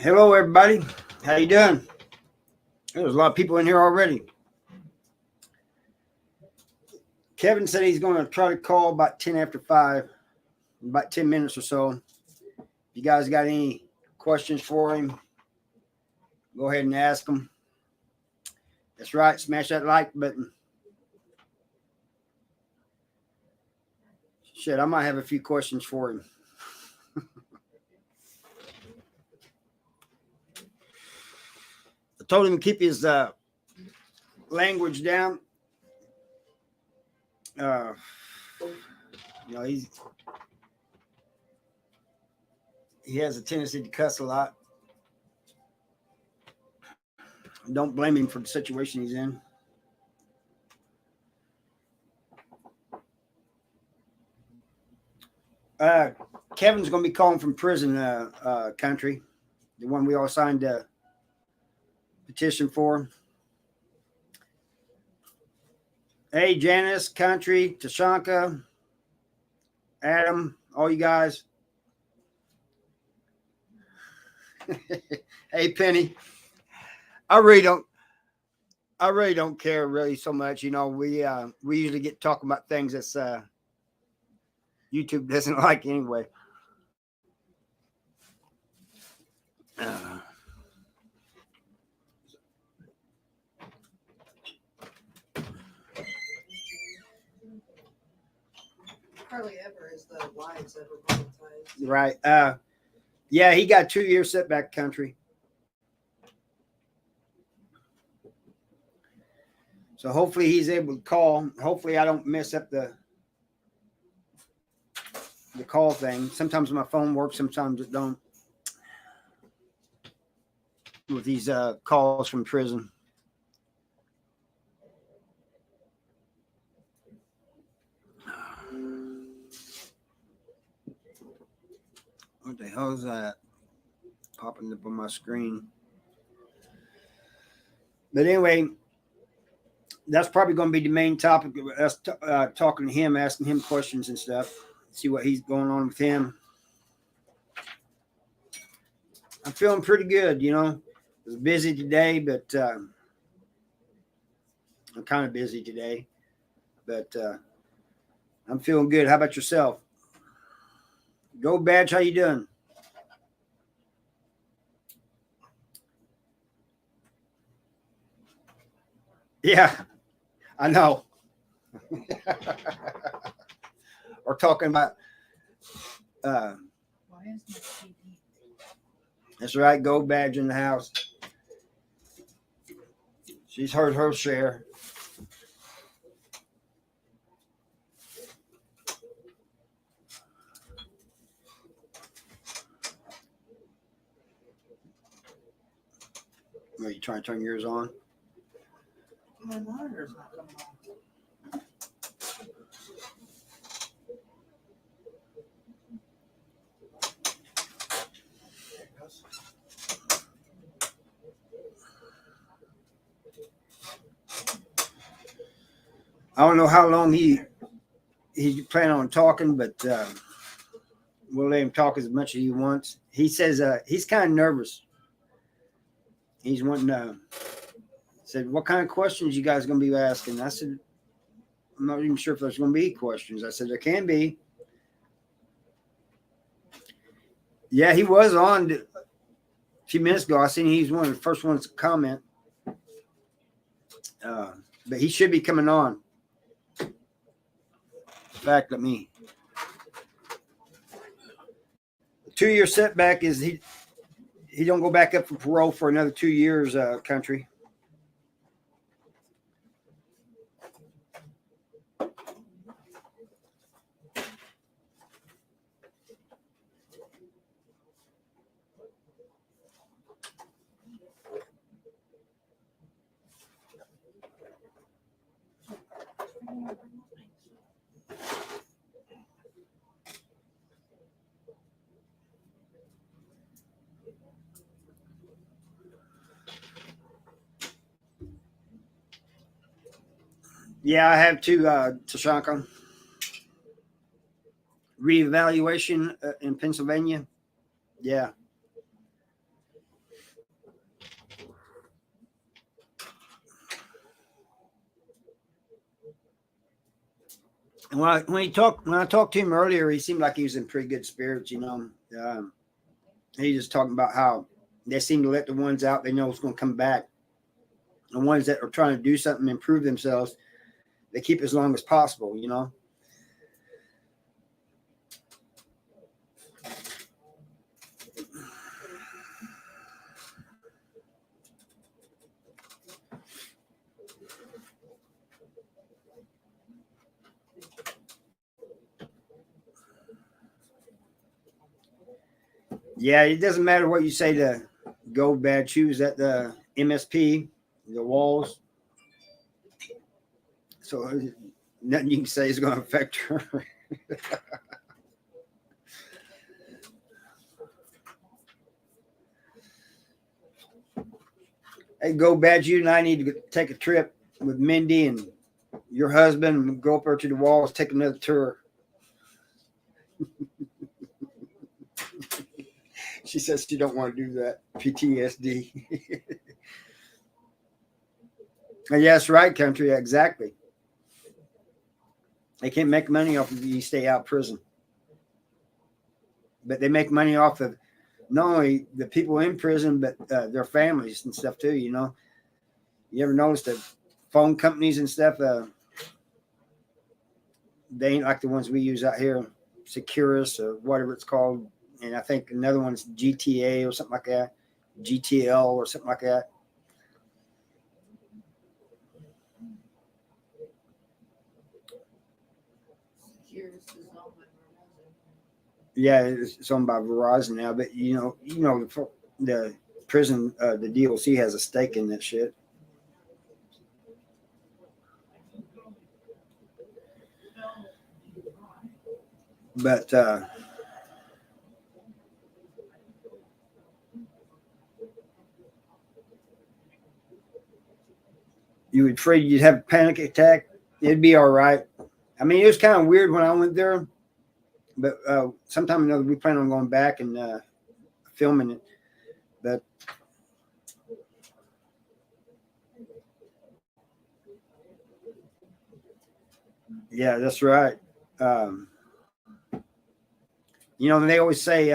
Hello, everybody. How you doing? There's a lot of people in here already. Kevin said he's going to try to call about 10 after 5, about 10 minutes or so. If you guys got any questions for him, go ahead and ask them. That's right. Smash that like button. Shit, I might have a few questions for him. I told him to keep his language down. He has a tendency to cuss a lot. Don't blame him for the situation he's in. Kevin's going to be calling from prison country, the one we all signed a petition for. Hey, Janice, Country, Tashanka, Adam, all you guys. Hey, Penny. I really don't care really so much. You know, we usually get talking about things that's YouTube doesn't like anyway. Hardly ever is the lives ever monetized. Right. Yeah, he got 2-year setback, Country. So hopefully he's able to call. Hopefully I don't mess up the call thing. Sometimes my phone works, sometimes it don't. With these calls from prison. What the hell is that popping up on my screen? But anyway, that's probably going to be the main topic of us talking to him, asking him questions and stuff. See what he's going on with him. I'm feeling pretty good, you know. I was busy today, but I'm kind of busy today. But I'm feeling good. How about yourself? Go Badge, how you doing? Yeah, I know. We're talking about Why is my TV? that's right, Go Badge in the house. She's heard her share. Are you trying to turn yours on? My monitor's not coming on. There it goes. I don't know how long he's planning on talking, but we'll let him talk as much as he wants. He says he's kind of nervous. He's wanting said, what kind of questions you guys going to be asking? I said, I'm not even sure if there's going to be questions. I said, there can be. Yeah, he was on a few minutes ago. I seen he's one of the first ones to comment. But he should be coming on. In fact, let me. 2-year setback is he don't go back up for parole for another 2 years, Country. Yeah, I have to, Tashanka. Reevaluation in Pennsylvania. Yeah. And when I talked to him earlier, he seemed like he was in pretty good spirits. You know, he just talking about how they seem to let the ones out they know is going to come back. The ones that are trying to do something, improve themselves, they keep as long as possible. You know. Yeah, it doesn't matter what you say to Gold Bad Shoes at the MSP, the walls. So nothing you can say is going to affect her. Hey, Gold Bad Shoes and I need to take a trip with Mindy and your husband and go up there to the walls, take another tour. She says she don't want to do that. PTSD. Yeah, that's right, country. Exactly. They can't make money off of you stay out of prison. But they make money off of not only the people in prison, but their families and stuff too, you know. You ever notice that phone companies and stuff, they ain't like the ones we use out here, Securus or whatever it's called. And I think another one's GTA or something like that, GTL or something like that. Yeah, it's owned by Verizon now, but you know the prison, the DOC has a stake in that shit. But you would afraid you'd have a panic attack. It'd be all right. I mean, it was kind of weird when I went there, but sometime or another we plan on going back and filming it. But yeah, that's right. You know, they always say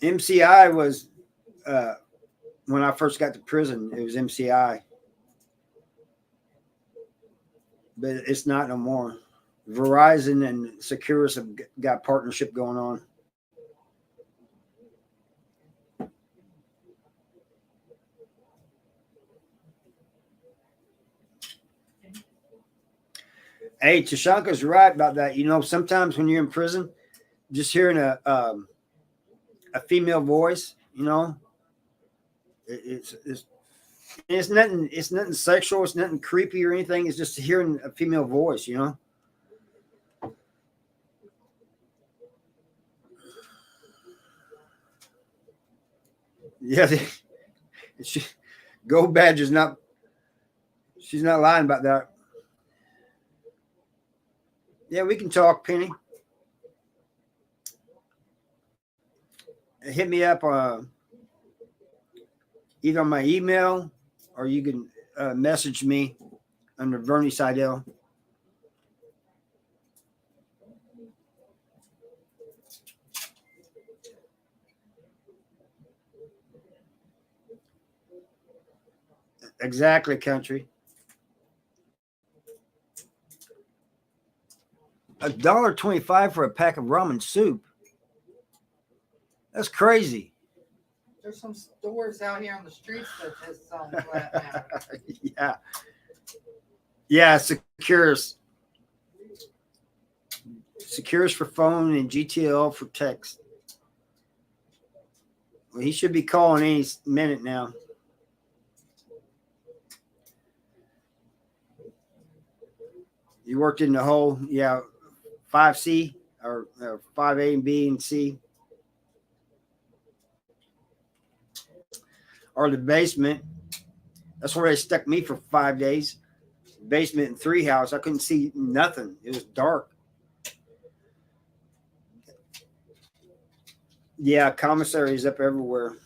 MCI was when I first got to prison. It was MCI, but it's not no more. Verizon and Securus have got partnership going on. Hey, Tashanka's right about that. You know, sometimes when you're in prison, just hearing a female voice, you know, it's nothing. It's nothing sexual. It's nothing creepy or anything. It's just hearing a female voice, you know. Yeah, she, Gold Badge is not. She's not lying about that. Yeah, we can talk, Penny. Hit me up either on my email or you can message me under Vernie Seidel. Exactly, country. $1.25 for a pack of ramen soup. That's crazy. There's some stores out here on the streets that just sell them flat now. Yeah. Yeah, Securus. Securus for phone and GTL for text. Well, he should be calling any minute now. You worked in the whole, yeah, 5C or 5A and B and C. Or the basement. That's where they stuck me for 5 days. Basement and 3 house. I couldn't see nothing. It was dark. Yeah, commissaries up everywhere.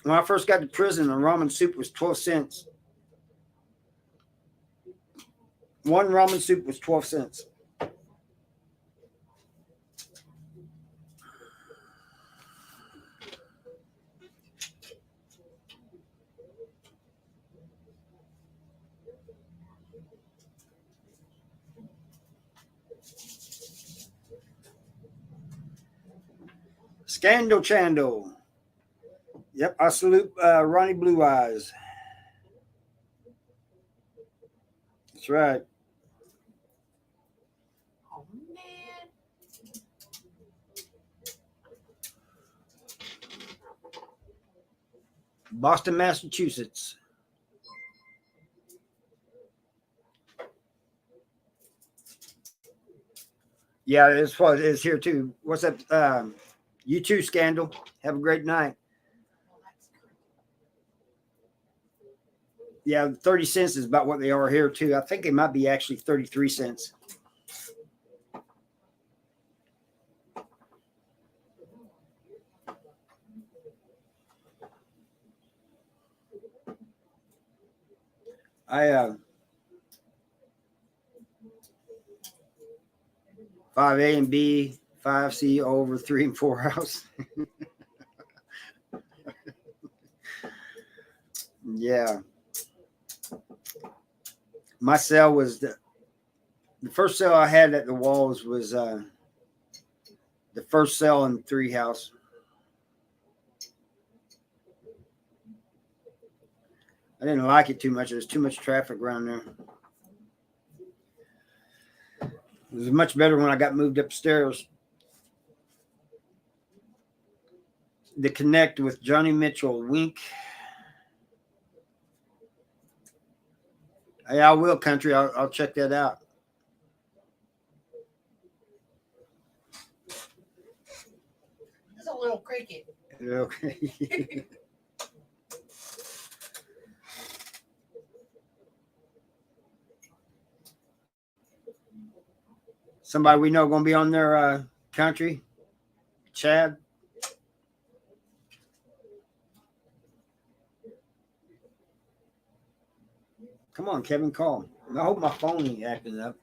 When I first got to prison, the ramen soup was 12 cents. One ramen soup was 12 cents. Scandal Chandel. Yep, I salute Ronnie Blue Eyes. That's right. Oh man. Boston, Massachusetts. Yeah, it's what it is here too. What's up? You too, Scandal. Have a great night. Yeah, 30 cents is about what they are here too. I think it might be actually 33 cents. I 5A and B, 5C over 3 and 4 house. Yeah. My cell was the first cell I had at the walls was the first cell in 3 house. I didn't like it too much. There was too much traffic around there. It was much better when I got moved upstairs. To connect with Johnny Mitchell. Wink. Hey, I will, country. I'll check that out. It's a little cricket. Okay. Somebody we know going to be on their country. Chad. Come on, Kevin, call. I hope my phone ain't acting up.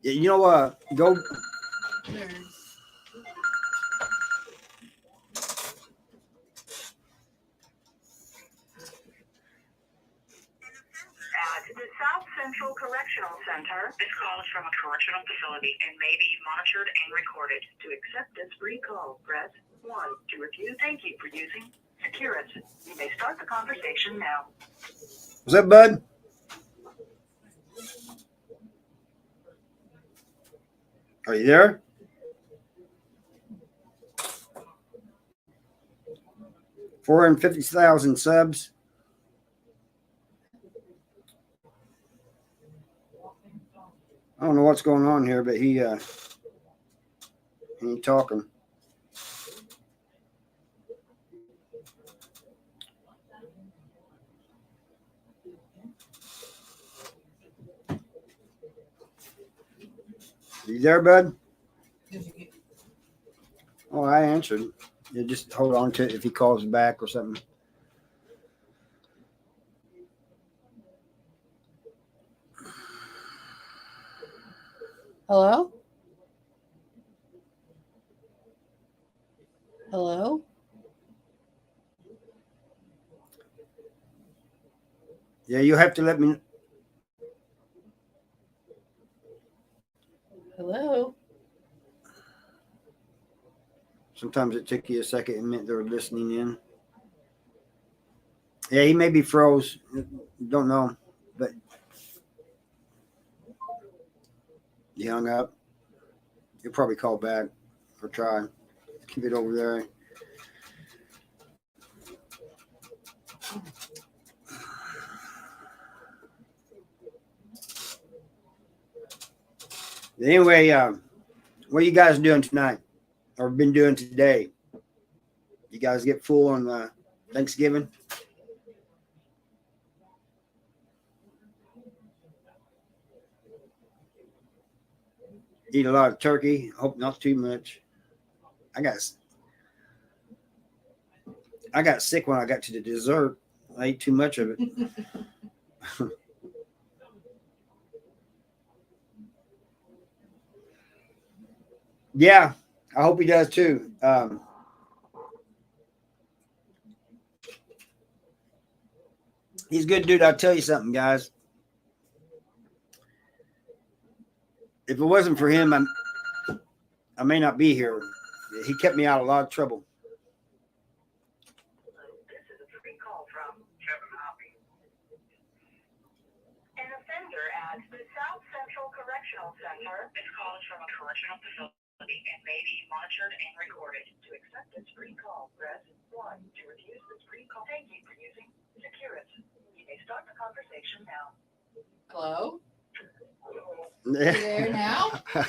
Yeah, you know, go. Nerds. At the South Central Correctional Center, this call is from a correctional facility and may be monitored and recorded. To accept this free call, press 1. To refuse, thank you for using Securus. You may start the conversation now. What's up, bud? Are you there? $450,000 subs. I don't know what's going on here, but he ain't talking. You there, bud? Oh, I answered. You just hold on to it if he calls back or something. Hello? Hello? Yeah, you have to let me. Hello? Sometimes it took you a second. It meant they're listening in. Yeah, he may be froze. Don't know, but he hung up. He'll probably call back or try. Keep it over there. Anyway, what are you guys doing tonight or been doing today? You guys get full on Thanksgiving? Eat a lot of turkey. Hope not too much. I got sick when I got to the dessert. I ate too much of it. Yeah, I hope he does too. He's a good dude. I'll tell you something, guys. If it wasn't for him, I may not be here. He kept me out of a lot of trouble. This is a free call from Kevin Hoppy. An offender at the South Central Correctional Center. This call is from a correctional facility and may be monitored and recorded. To accept this free call, press 1. To refuse this free call, thank you for using Securus. You may start the conversation now. Hello? You there now? Yeah,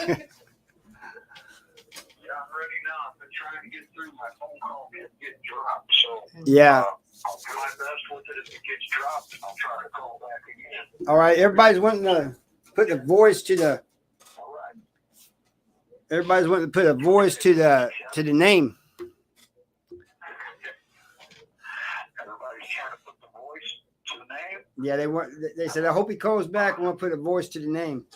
I'm ready now. I've been trying to get through my phone call get dropped. So Yeah. I'll do my best with it. If it gets dropped, I'll try to call back again. All right. Everybody's wanting to put a voice to the. All right. Everybody's wanting to put a voice to the name. Everybody's trying to put the voice to the name. Yeah, they want. They said, I hope he calls back. I want to put a voice to the name.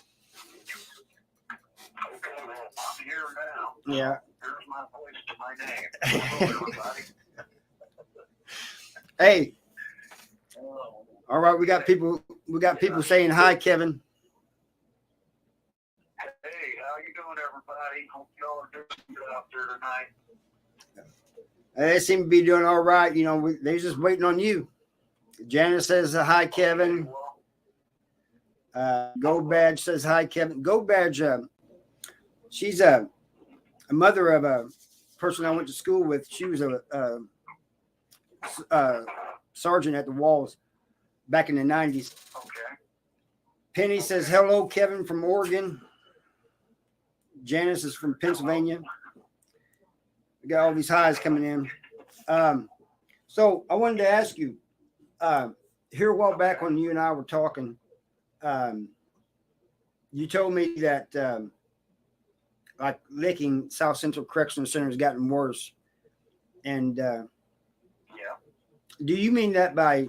Okay, well, I'm here now. Yeah. Here's my voice to my name. Hello, everybody. Hey. Hello. All right. We got people saying hi, Kevin. Hey, how you doing, everybody? Hope y'all are doing good out there tonight. They seem to be doing all right. You know, they're just waiting on you. Janice says hi, Kevin. Go Badge says hi, Kevin. Go Badge. She's a mother of a person I went to school with. She was a sergeant at the Walls back in the 90s. Okay. Penny says hello, Kevin from Oregon. Janice is from Pennsylvania. We got all these highs coming in. So I wanted to ask you, here a while back when you and I were talking, you told me that like Licking South Central Correctional Center has gotten worse. And Yeah. do you mean that by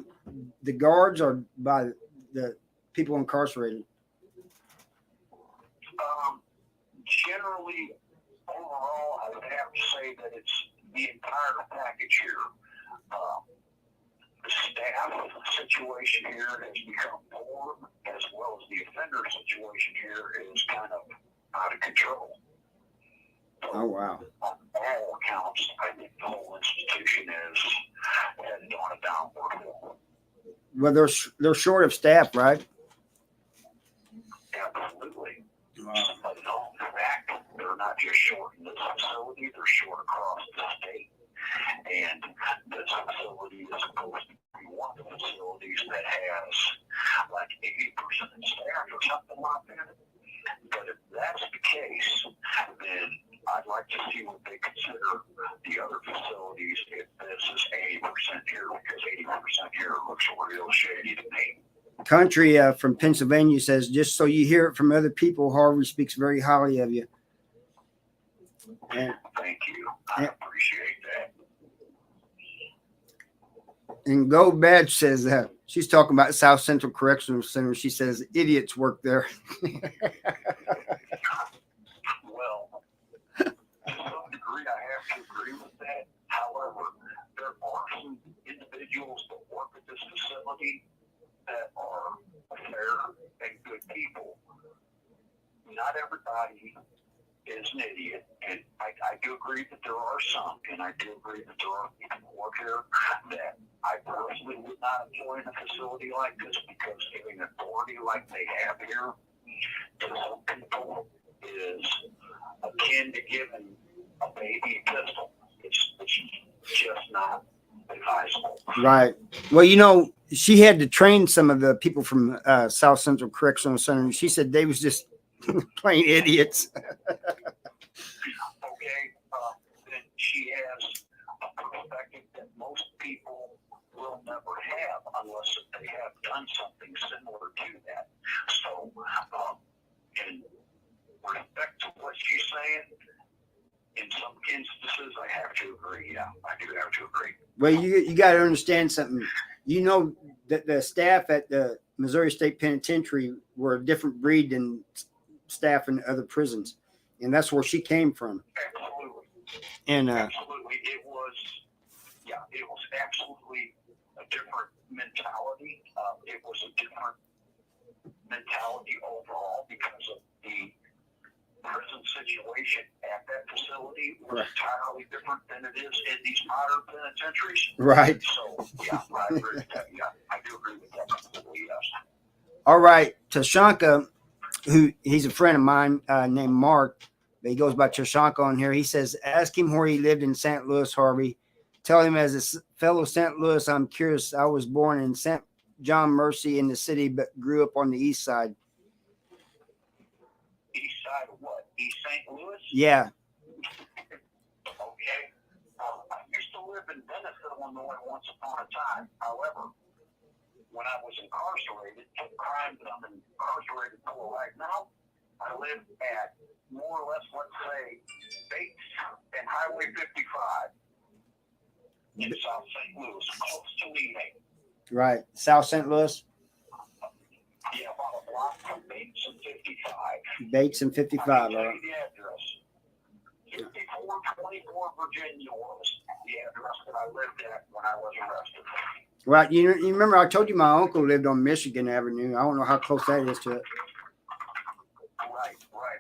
the guards or by the people incarcerated? Generally, overall, I would have to say that it's the entire package here. The staff situation here has become poor, as well as the offender situation here is kind of out of control. Oh, wow. On all accounts, I think the whole institution is headed on a downward road. Well, they're short of staff, right? Absolutely. Wow. But no, in fact, they're not just short in this facility, they're short across the state. And this facility is supposed to be one of the facilities that has like 80% staff or something like that. But if that's the case, then I'd like to see what they consider the other facilities if this is 80% here, because 80% here looks real shady to me. Country from Pennsylvania says, just so you hear it from other people, Harvey speaks very highly of you. And, Thank you. I appreciate that. and Go Badge says that she's talking about South Central Correctional Center. She says idiots work there. Well, to some degree, I have to agree with that. However, there are some individuals that work at this facility that are fair and good people. Not everybody is an idiot, and I do agree that there are some, and I do agree that there are people who work here that I personally would not employ in a facility like this, because giving authority like they have here to some people is akin to giving a baby a pistol. It's just not advisable. Right. Well, you know, she had to train some of the people from South Central Correctional Center. And she said they was just plain idiots. Okay, then she has a perspective that most people will never have unless they have done something similar to that. So, in respect to what she's saying, in some instances, I have to agree. Yeah, I do have to agree. Well, you got to understand something. You know that the staff at the Missouri State Penitentiary were a different breed than staff in other prisons, and that's where she came from. Absolutely. And Absolutely. It was absolutely a different mentality. It was a different mentality overall because of the prison situation at that facility was entirely different than it is in these modern penitentiaries. right. So, yeah, I agree with that. Yeah, I do agree with that completely, yes. All right, Tashanka, who he's a friend of mine named Mark, but he goes by Tashanka on here. He says, ask him where he lived in St. Louis, Harvey. Tell him as a fellow St. Louis, I'm curious. I was born in St. John Mercy in the city, but grew up on the east side. East side of what? East St. Louis? Yeah. Okay. I used to live in Venice, Illinois once upon a time. However, when I was incarcerated for the crime that I'm incarcerated for right now, I live at more or less, let's say, Bates and Highway 55 in South St. Louis, close to Lehigh. Right. South St. Louis. Yeah, about a block from Bates and 55. Bates and 55. I can All tell right. you the address. 5424 Virginia was the address that I lived at when I was arrested. Right. You remember I told you my uncle lived on Michigan Avenue. I don't know how close that is to it. Right.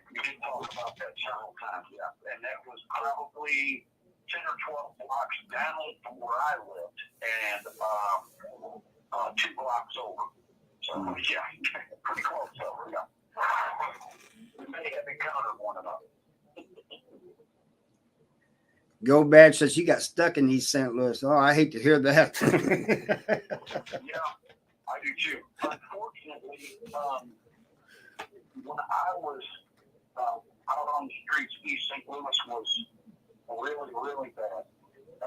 We did talk about that several times, yeah. And that was probably 10 or 12 blocks down from where I lived and 2 blocks over. So, yeah, pretty close over, yeah. We may have encountered one another. Go Bad says you got stuck in East St. Louis. Oh, I hate to hear that. Yeah, I do too. Unfortunately, when I was out on the streets, East St. Louis was really, really bad.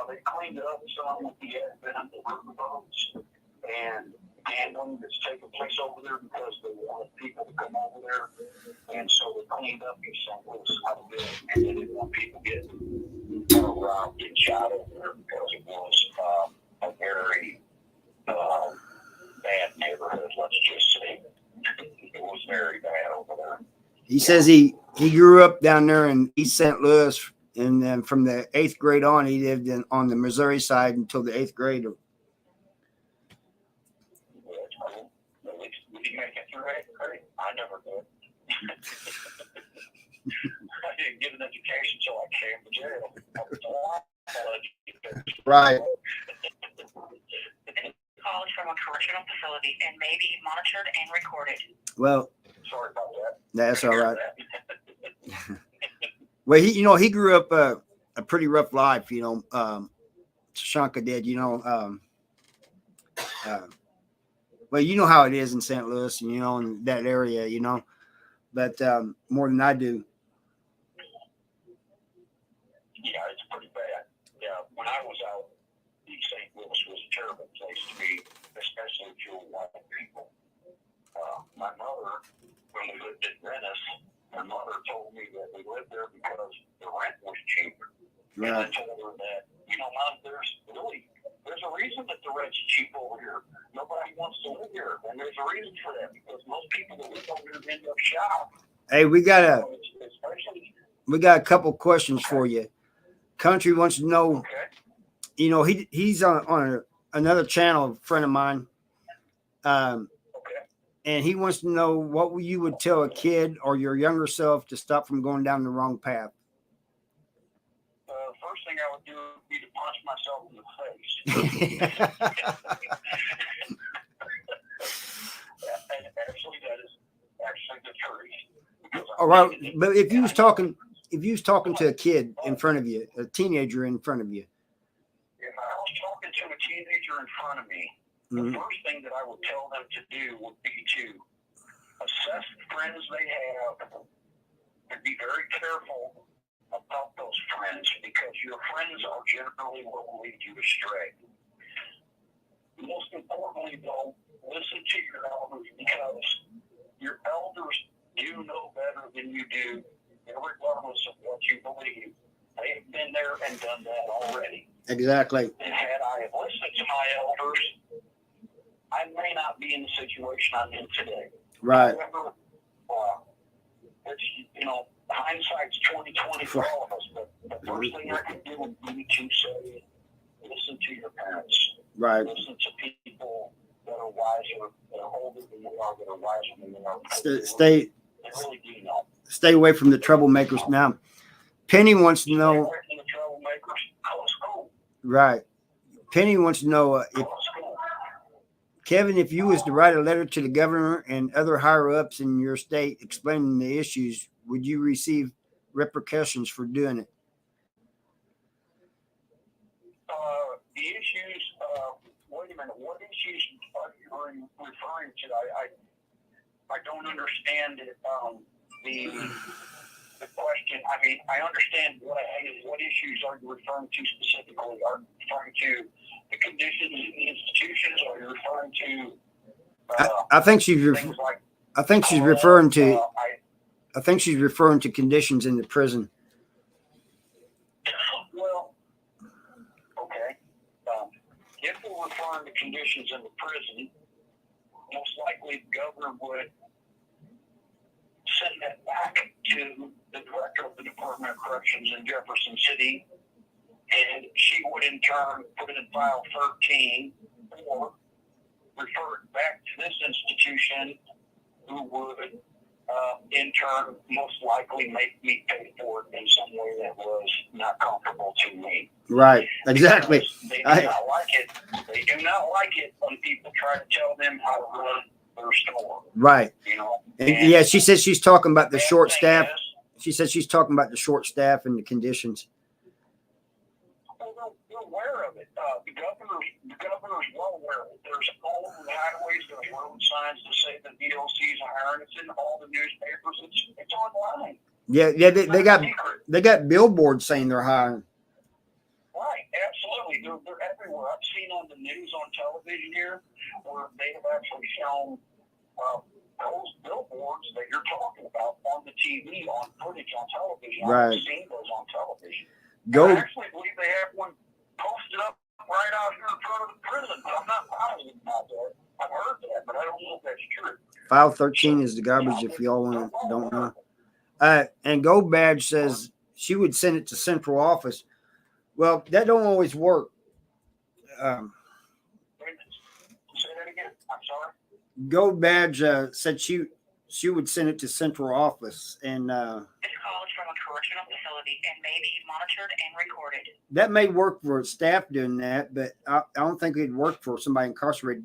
They cleaned it up some with the advent of the riverboats and gambling that's taking place over there because they wanted people to come over there. And so they cleaned up East St. Louis out of it, and they didn't want people getting around, getting shot over there because it was a very bad neighborhood, let's just say. It was very bad over there. He says he grew up down there in East St. Louis, and then from the 8th grade on, he lived on the Missouri side until the 8th grade. At least we didn't make it through 8th grade. I never did. I didn't get an education until I came to jail. Right. Call is from a correctional facility and may be monitored and recorded. Well, Sorry about that. that's all right. Well, he grew up a pretty rough life, Tashanka did, well, you know how it is in St. Louis, in that area, but more than I do. Yeah, it's pretty bad. Yeah, when I was out, East St. Louis was a terrible place to be, especially if you were white people. My mother, when we lived in Venice, my mother told me that we lived there because the rent was cheap. And I told her that, Mom, there's a reason that the rent's cheap over here. Nobody wants to live here, and there's a reason for that because most people that live over here end up shop. Hey, we got a couple questions for you. Country wants to know, he's on another channel, a friend of mine. And he wants to know what you would tell a kid or your younger self to stop from going down the wrong path. First thing I would do would be to punch myself in the face. And actually, that is actually the truth. All right, but if you was talking to a kid in front of you, a teenager in front of you. If I was talking to a teenager in front of me, the first thing that I would tell them to do would be to assess the friends they have and be very careful about those friends, because your friends are generally what will lead you astray. Most importantly, though, listen to your elders, because your elders do know better than you do, regardless of what you believe. They've been there and done that already. Exactly. And had I listened to my elders, I may not be in the situation I'm in today. Right. However, it's, hindsight's 20/20 for all of us. But the first thing I can do would be to say, listen to your parents. Right. Listen to people that are wiser, that are older than you are, that are wiser than you are. Stay They really do know. stay away from the troublemakers. Now, Penny wants to Stay know. away from the troublemakers. Go to school. Right. Penny wants to know if Go to school. Kevin, if you was to write a letter to the governor and other higher ups in your state explaining the issues, would you receive repercussions for doing it? The issues, wait a minute, what issues are you referring to? I don't understand it, the question. I mean, I understand what issues are you referring to specifically? Are you referring to the conditions in the institutions, or are you referring to I think she's things like I think she's referring to I I think she's referring to conditions in the prison. Well, okay. If we're referring to conditions in the prison, most likely the governor would send that back to the director of the Department of Corrections in Jefferson City, and she would in turn put it in file 13 or refer it back to this institution, who would in turn most likely make me pay for it in some way that was not comfortable to me. Right. Exactly. Because they do not like it. They do not like it when people try to tell them how to run their store. Right. And yeah, she says she's talking about the bad short thing staff. is, She says she's talking about the short staff and the conditions. well, they're aware of it. The governor's well aware of it. There's all over the highways, there's road signs to say the DOC's hiring. It's in all the newspapers. It's online. Yeah, It's they not got secret. billboards saying they're hiring. Right, absolutely. They're everywhere. I've seen on the news on television here where they have actually shown those billboards that you're talking about on the TV, on footage on television. Right. I've seen those on television. Go. I actually believe they have one posted up right out here in front of the prison, but I'm not positive about that. I've heard that, but I don't know if that's true. File 13 is the garbage if y'all don't know. And Gold Badge says she would send it to central office. Well, that don't always work. Wait a minute. Say that again. I'm sorry. Gold Badge said she would send it to central office, and This call is from a correctional facility and may be monitored and recorded. that may work for staff doing that, but I don't think it'd work for somebody incarcerated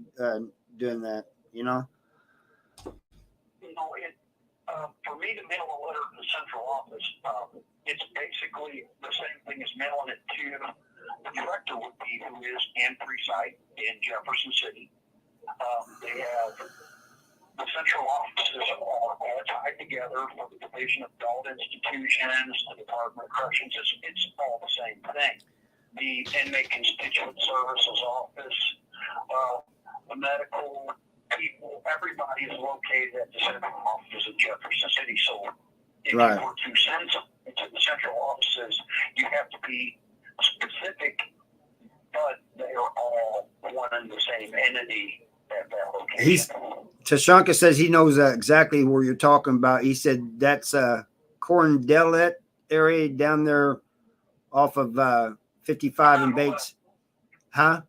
doing that. You know. For me to mail a letter to the central office, it's basically the same thing as mailing it to the director would be, who is Ann Preside in Jefferson City. They have the central offices are all tied together for the Division of Adult Institutions, the Department of Corrections. It's all the same thing. The Inmate Constituent Services Office, the medical people, everybody is located at the central offices of Jefferson City. So if Right. you were to send something to the central offices, you have to be specific, but they are all one and the same entity at that location. Tashanka says he knows exactly where you're talking about. He said that's Corndellet area down there off of 55 and Bates. Huh?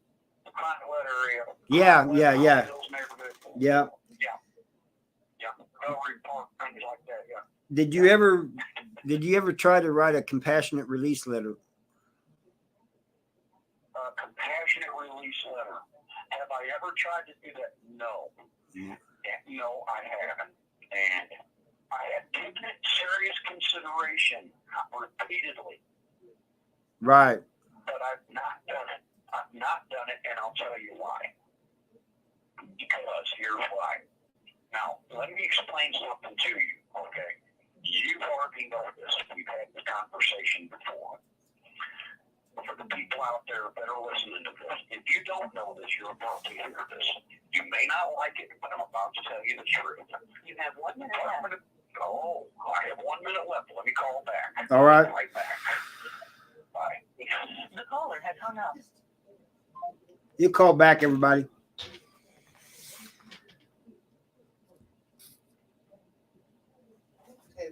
The Conduit area. Yeah. Hills neighborhood. Yeah. Ellery Park, things like that, yeah. Did you ever try to write a compassionate release letter? Compassionate release letter. Have I ever tried to do that? No. Yeah. No, I haven't. And I have given it serious consideration repeatedly, Right. but I've not done it. I've not done it, and I'll tell you why. Because here's why. Now, let me explain something to you, okay? You've already know this. We've had this conversation before. the people out there that are listening to this, if you don't know this, you're about to hear this. You may not like it, but I'm about to tell you the truth. You have 1 minute left. Oh, I have 1 minute left. Let me call back. All right. Right back. Bye. The caller has hung up. You call back, everybody. Okay,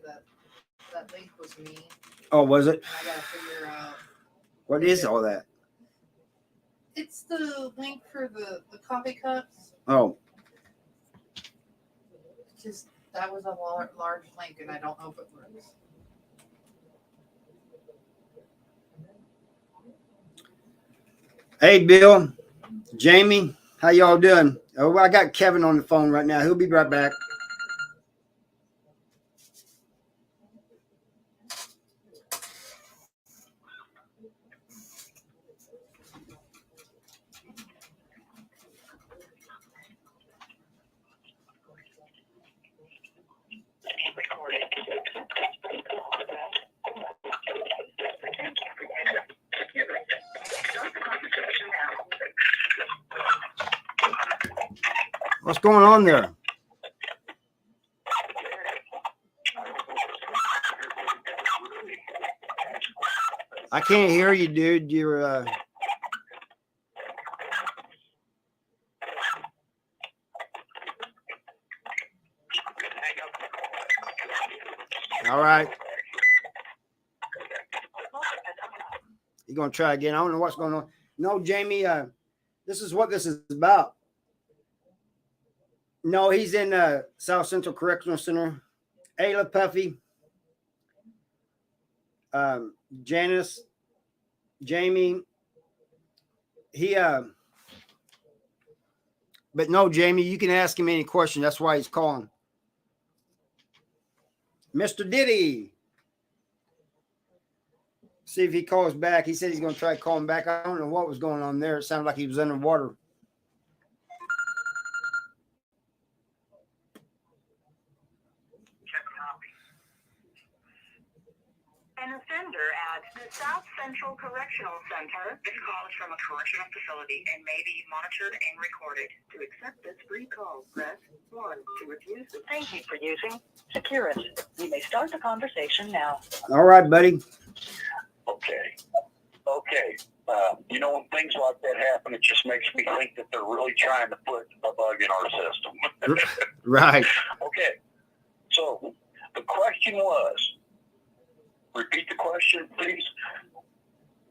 that link was me. Oh, was it? And I gotta figure out. What is all that? It's the link for the coffee cups. Oh, Just that was a large link, and I don't know if it works. hey, Bill, Jamie, how y'all doing? Oh, I got Kevin on the phone right now. He'll be right back. What's going on there? I can't hear you, dude. You're all right. You gonna try again? I don't know what's going on. No, Jamie, this is what this is about. No, he's in South Central Correctional Center. Ayla Puffy, Janice, Jamie. But no, Jamie, you can ask him any question. That's why he's calling. Mr. Diddy. See if he calls back. He said he's going to try calling back. I don't know what was going on there. It sounded like he was underwater. An offender at the South Central Correctional Center. This call is from a correctional facility and may be monitored and recorded. To accept this free call, press 1. To refuse it. Thank you for using Securus. You may start the conversation now. All right, buddy. Okay. You know, when things like that happen, it just makes me think that they're really trying to put a bug in our system. Right. Okay. So the question was, repeat the question, please.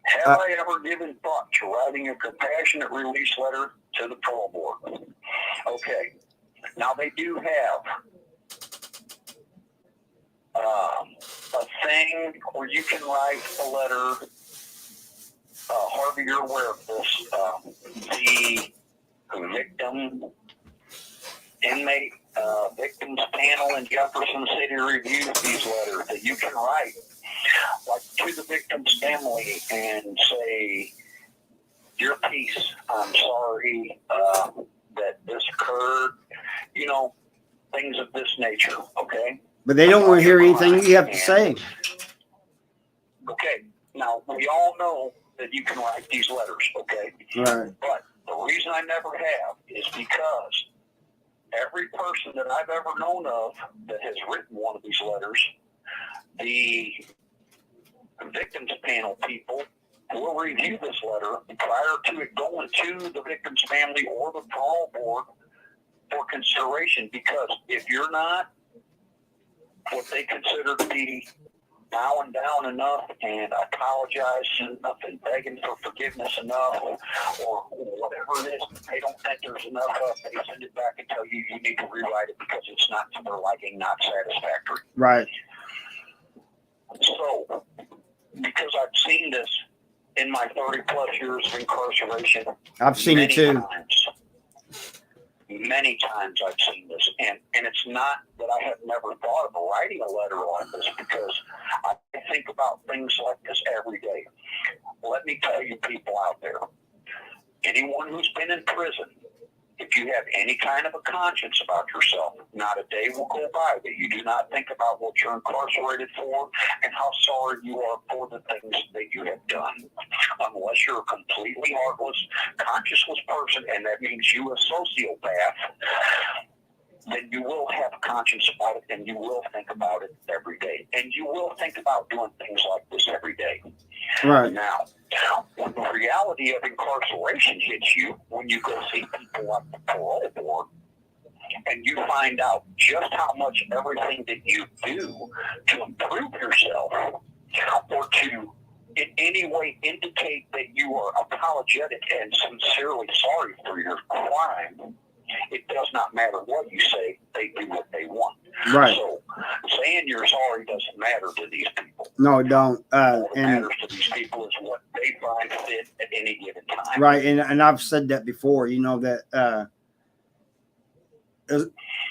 Have I ever given thought to writing a compassionate release letter to the parole board? Okay. Now they do have a thing where you can write a letter. Harvey, you're aware of this. The victim inmate victims panel in Jefferson City reviews these letters that you can write, like to the victim's family, and say, "Dear peace, I'm sorry that this occurred." You know, things of this nature. Okay. But they don't want to hear anything you have to say. Okay. Now we all know that you can write these letters. Okay. Right. But the reason I never have is because every person that I've ever known of that has written one of these letters, the victims panel people will review this letter prior to it going to the victim's family or the parole board for consideration. Because if you're not what they consider to be bowing down enough and apologizing enough and begging for forgiveness enough, or whatever it is, they don't think there's enough of, they send it back and tell you you need to rewrite it because it's not to their liking, not satisfactory. Right. So, because I've seen this in my 30 plus years of incarceration, I've seen it too. Many times I've seen this, and it's not that I have never thought of writing a letter like this, because I think about things like this every day. Let me tell you, people out there, anyone who's been in prison, if you have any kind of a conscience about yourself, not a day will go by that you do not think about what you're incarcerated for and how sorry you are for the things that you have done. unless you're a completely heartless, conscienceless person, and that means you a sociopath, then you will have a conscience about it, and you will think about it every day. And you will think about doing things like this every day. Right. Now, when the reality of incarceration hits you, when you go see people like the parole board, and you find out just how much everything that you do to improve yourself or to in any way indicate that you are apologetic and sincerely sorry for your crime, it does not matter what you say, they do what they want. Right. So saying you're sorry doesn't matter to these people. No, it don't. All that And matters to these people is what they find fit at any given time. right, and I've said that before. You know that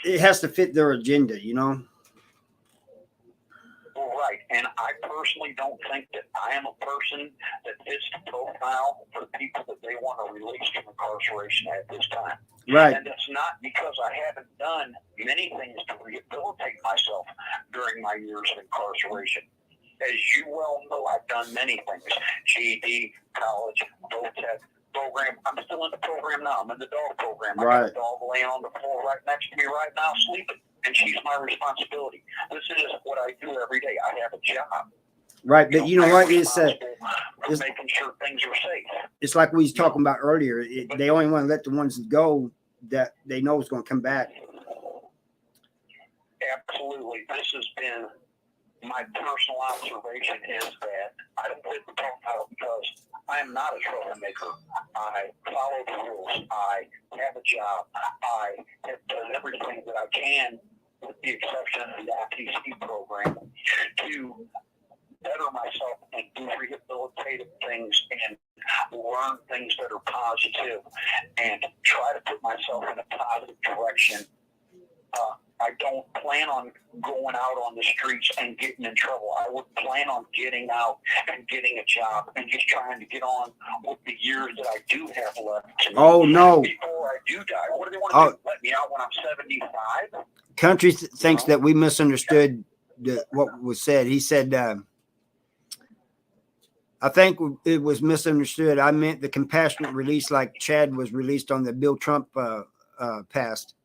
it has to fit their agenda. You know. Right, and I personally don't think that I am a person that fits the profile for the people that they want to release from incarceration at this time. Right. And it's not because I haven't done many things to rehabilitate myself during my years of incarceration. As you well know, I've done many things. GED, college, VOTEC program. I'm still in the program now. I'm in the dog program. I got a dog laying on the floor right next to me right now sleeping, and she's my responsibility. This is what I do every day. I have a job. Right, but you know what? It's making sure things are safe. It's like we was talking about earlier. They only want to let the ones go that they know is going to come back. Absolutely. This has been my personal observation is that I don't fit the profile because I am not a troublemaker. I follow the rules. I have a job. I have done everything that I can, with the exception of the ITC program, to better myself and do rehabilitative things and learn things that are positive and try to put myself in a positive direction. I don't plan on going out on the streets and getting in trouble. I would plan on getting out and getting a job and just trying to get on with the years that I do have left. Oh, no. Before I do die. What do they want to do? Let me out when I'm 75? Country thinks that we misunderstood what was said. He said, I think it was misunderstood. I meant the compassionate release like Chad was released on the Bill Trump passed.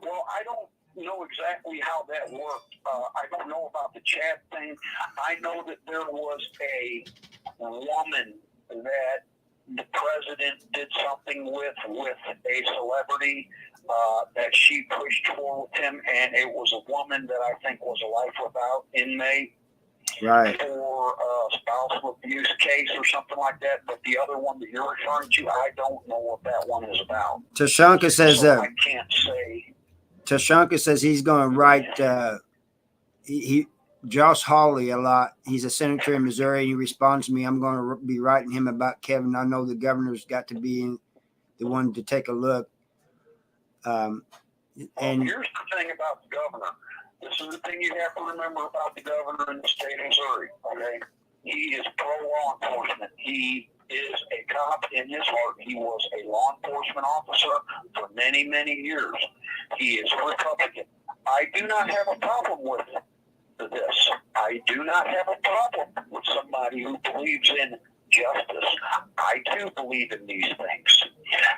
Well, I don't know exactly how that worked. I don't know about the Chad thing. I know that there was a woman that the president did something with a celebrity that she pushed for with him, and it was a woman that I think was a life without inmate. Right. For a spousal abuse case or something like that. But the other one that you're referring to, I don't know what that one is about. Tashanka says so I can't say. Tashanka says he's going to write Josh Hawley a lot. He's a senator in Missouri. He responds to me. I'm going to be writing him about Kevin. I know the governor's got to be the one to take a look. And here's the thing about the governor. This is the thing you have to remember about the governor in the state of Missouri, okay? He is pro-law enforcement. He is a cop in his heart. He was a law enforcement officer for many, many years. He is a Republican. I do not have a problem with this. I do not have a problem with somebody who believes in justice. I too believe in these things.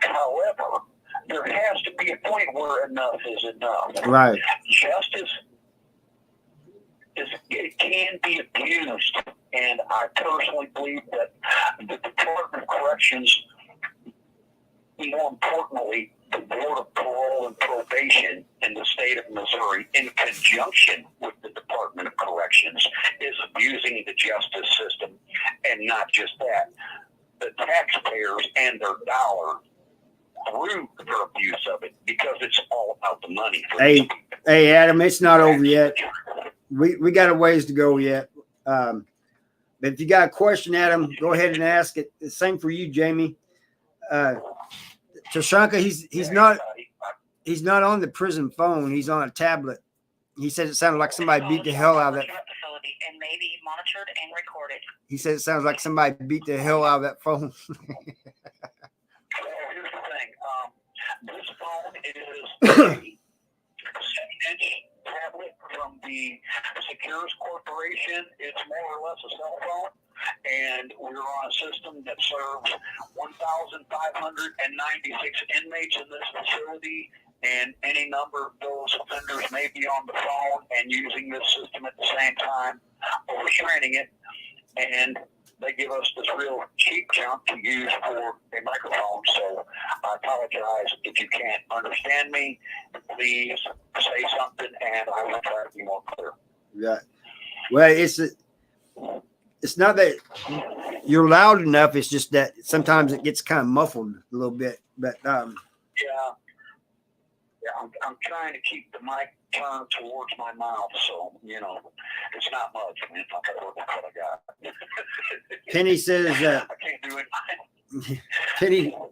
However, there has to be a point where enough is enough. Right. Justice it can be abused, and I personally believe that the Department of Corrections, more importantly, the Board of Parole and Probation in the state of Missouri, in conjunction with the Department of Corrections, is abusing the justice system, and not just that, the taxpayers and their dollar through their abuse of it, because it's all about the money. Hey, Adam, it's not over yet. We got a ways to go yet. But if you got a question, Adam, go ahead and ask it. The same for you, Jamie. Tashanka, he's not on the prison phone. He's on a tablet. He said it sounded like somebody beat the hell out of that. Facility and may be monitored and recorded. He said it sounds like somebody beat the hell out of that phone. Here's the thing. This phone is a 7-inch tablet from the Securus Corporation. It's more or less a cell phone, and we're on a system that serves 1,596 inmates in this facility, and any number of those offenders may be on the phone and using this system at the same time, overtraining it, and they give us this real cheap junk to use for a microphone. So I apologize if you can't understand me. Please say something, and I will try to be more clear. Right. Well, it's not that you're loud enough. It's just that sometimes it gets kind of muffled a little bit. But Yeah, I'm trying to keep the mic turned towards my mouth, so it's not much. I mean, that's what I got. Penny says I can't do it.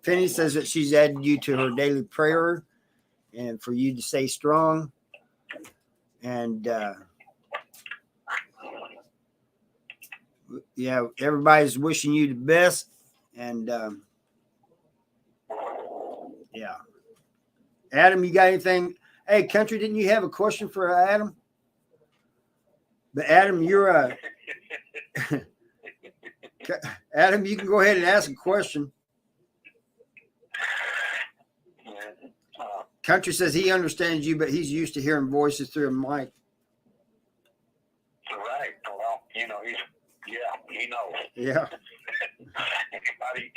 Penny says that she's added you to her daily prayer, and for you to stay strong. And yeah, everybody's wishing you the best. And yeah, Adam, you got anything? Hey, Country, didn't you have a question for Adam? But Adam, you're Adam, you can go ahead and ask a question. Country says he understands you, but he's used to hearing voices through a mic. Right. Well, he knows. Yeah.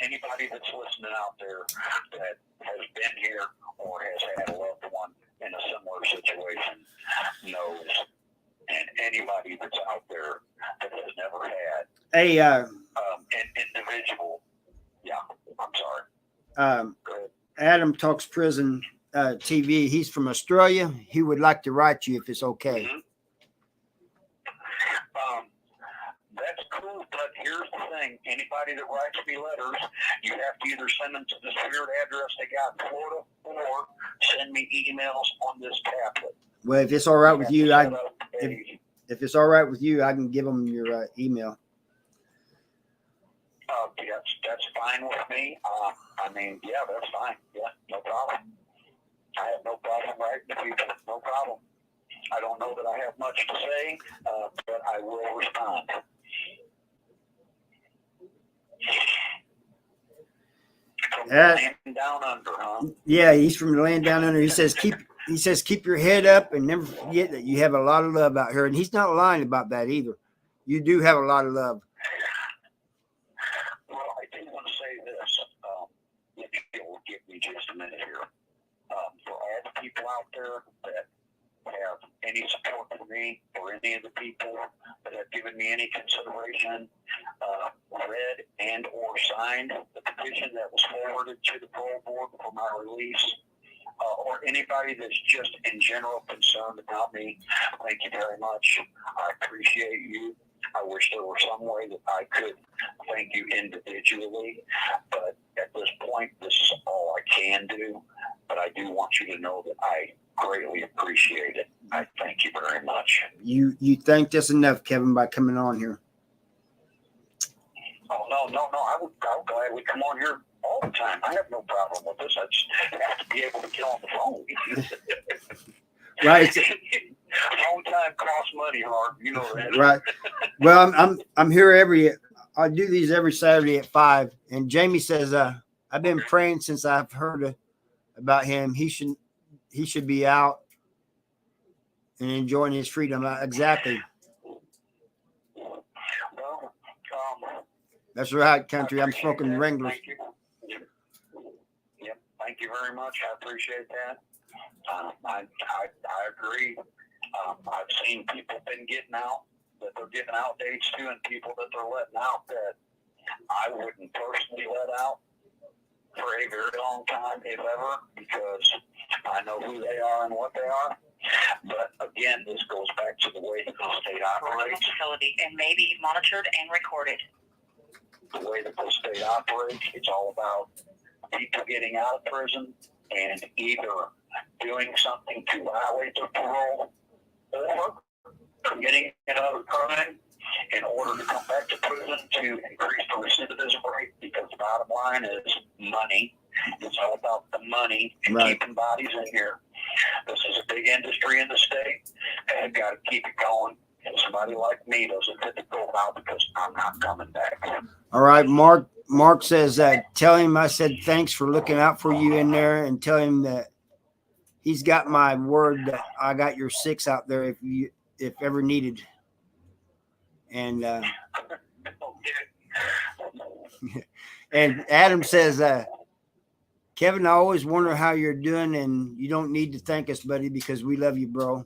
Anybody that's listening out there that has been here or has had a loved one in a similar situation knows, and anybody that's out there that has never had Hey, an individual. Yeah, I'm sorry. Go ahead. Adam Talks Prison TV. He's from Australia. He would like to write you if it's okay. Mm-hmm. That's cool, but here's the thing. Anybody that writes me letters, you have to either send them to this weird address they got in Florida or send me emails on this tablet. Well, if it's all right with you, if it's all right with you, I can give them your email. That's fine with me. Yeah, that's fine. Yeah, no problem. I have no problem writing to people. No problem. I don't know that I have much to say, but I will respond. From the land down under, huh? Yeah, he's from the land down under. He says keep your head up and never forget that you have a lot of love out here. And he's not lying about that either. You do have a lot of love. Well, I do want to say this. If you will give me just a minute here. For all the people out there that have any support for me or any of the people that have given me any consideration, read and or signed the petition that was forwarded to the parole board for my release, or anybody that's just in general concerned about me, thank you very much. I appreciate you. I wish there were some way that I could thank you individually, but at this point, this is all I can do. But I do want you to know that I greatly appreciate it. I thank you very much. You thanked us enough, Kevin, by coming on here. Oh, no. I'm glad we come on here all the time. I have no problem with this. I just have to be able to get on the phone. Right. Phone time costs money, Hard. You know that. Right. Well, I'm here I do these every Saturday at 5. And Jamie says, I've been praying since I've heard about him. He should be out and enjoying his freedom. Exactly. Well, That's right, Country. I'm smoking Wranglers. Thank you. Yep. Thank you very much. I appreciate that. I agree. I've seen people been getting out that they're giving out dates to, and people that they're letting out that I wouldn't personally let out for a very long time, if ever, because I know who they are and what they are. But again, this goes back to the way that the state operates. Facility and may be monitored and recorded. The way that the state operates, it's all about people getting out of prison and either doing something to violate their parole or committing another crime in order to come back to prison to increase the recidivism rate, because the bottom line is money. It's all about the money and Right. keeping bodies in here. This is a big industry in the state, and they've got to keep it going. And somebody like me doesn't fit the profile because I'm not coming back. All right, Mark. Mark says that tell him I said thanks for looking out for you in there, and tell him that he's got my word that I got your 6 out there if ever needed. And and Adam says, Kevin, I always wonder how you're doing, and you don't need to thank us, buddy, because we love you, bro.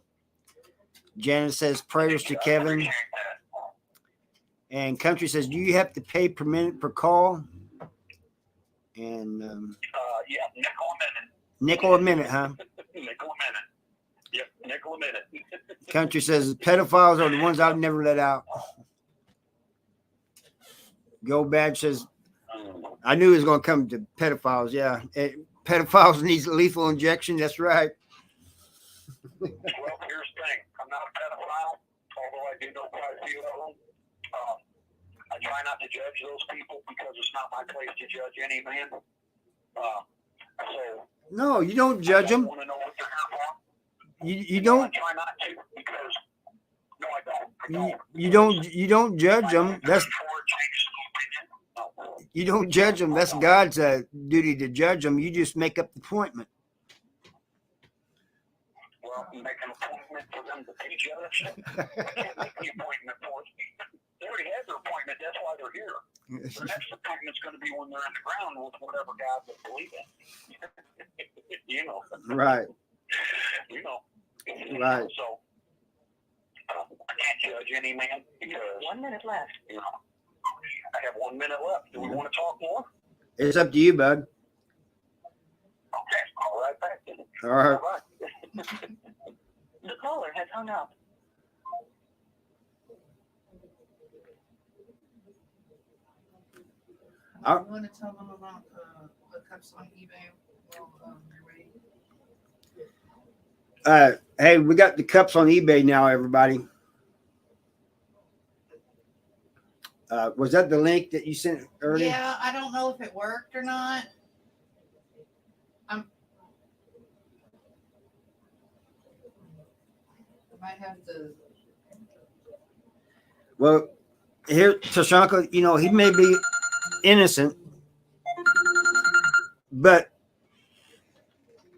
Janet says prayers to Kevin. And Country says, do you have to pay per minute per call? And Yeah, nickel a minute. nickel a minute, huh? Nickel a minute. Yep, nickel a minute. Country says pedophiles are the ones I've never let out. Go Badge says, I knew it was going to come to pedophiles. Yeah. Pedophiles needs lethal injection. That's right. Well, here's the thing. I'm not a pedophile, although I do know quite a few of them. I try not to judge those people because it's not my place to judge any man. So No, you don't judge I them. want to know what they're here for. You I don't. try not to because no, I don't. You don't judge them. You don't judge them. That's God's duty to judge them. You just make up the appointment. Well, you make an appointment for them to be judged. I can't make the appointment for them. They already had their appointment. That's why they're here. The next appointment's going to be when they're in the ground with whatever God they believe in. You know. Right. You know. Right. So I can't judge any man because 1 minute left. you know I have 1 minute left. Do we want to talk more? It's up to you, bud. Okay, all right, back then. All right. All right. The caller has hung up. I- You want to tell them about hookups on eBay? Well, you're ready. Hey, we got the cups on eBay now, everybody. Was that the link that you sent earlier? Yeah, I don't know if it worked or not. I might have to. Well, here, Tashanka, you know, he may be innocent, but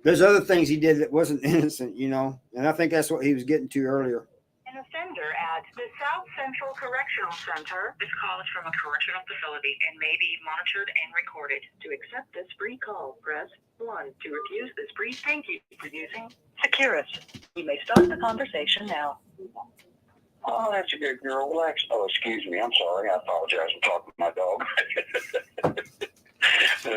there's other things he did that wasn't innocent, you know, and I think that's what he was getting to earlier. An offender at the South Central Correctional Center. This call is from a correctional facility and may be monitored and recorded. To accept this free call, press 1. To refuse this free, thank you for using Securus. You may start the conversation now. Oh, that's a good girl. Relax. Oh, excuse me. I'm sorry. I apologize. I'm talking to my dog.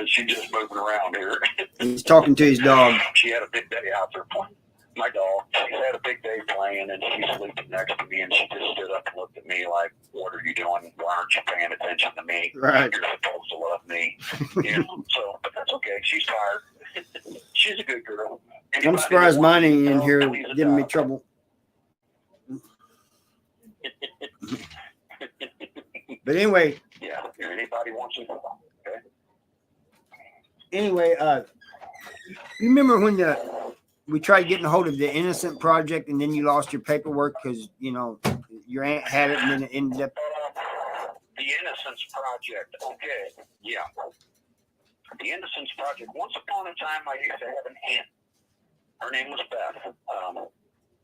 She's just moving around here. He's talking to his dog. She had a big day out there playing. My dog. She had a big day playing, and she's sleeping next to me, and she just stood up and looked at me like, what are you doing? Why aren't you paying attention to me? Right. You're supposed to love me. You know? So, but that's okay. She's tired. She's a good girl. I'm surprised mine ain't in here giving me trouble. But anyway, Yeah, if anybody wants to know. Okay. anyway, you remember when we tried getting a hold of the Innocent Project, and then you lost your paperwork because you know your aunt had it, and then it ended up. The Innocence Project. Okay. Yeah. The Innocence Project. Once upon a time, I used to have an aunt. Her name was Beth.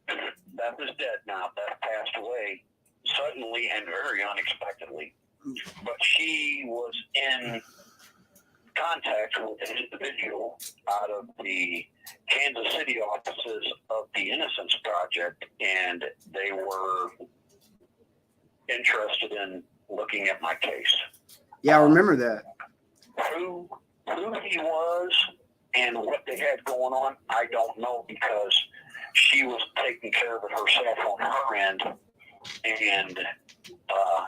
Beth is dead now. Beth passed away suddenly and very unexpectedly. But she was in contact with an individual out of the Kansas City offices of the Innocence Project, and they were interested in looking at my case. Yeah, I remember that. Who he was and what they had going on, I don't know, because she was taking care of it herself on her end, and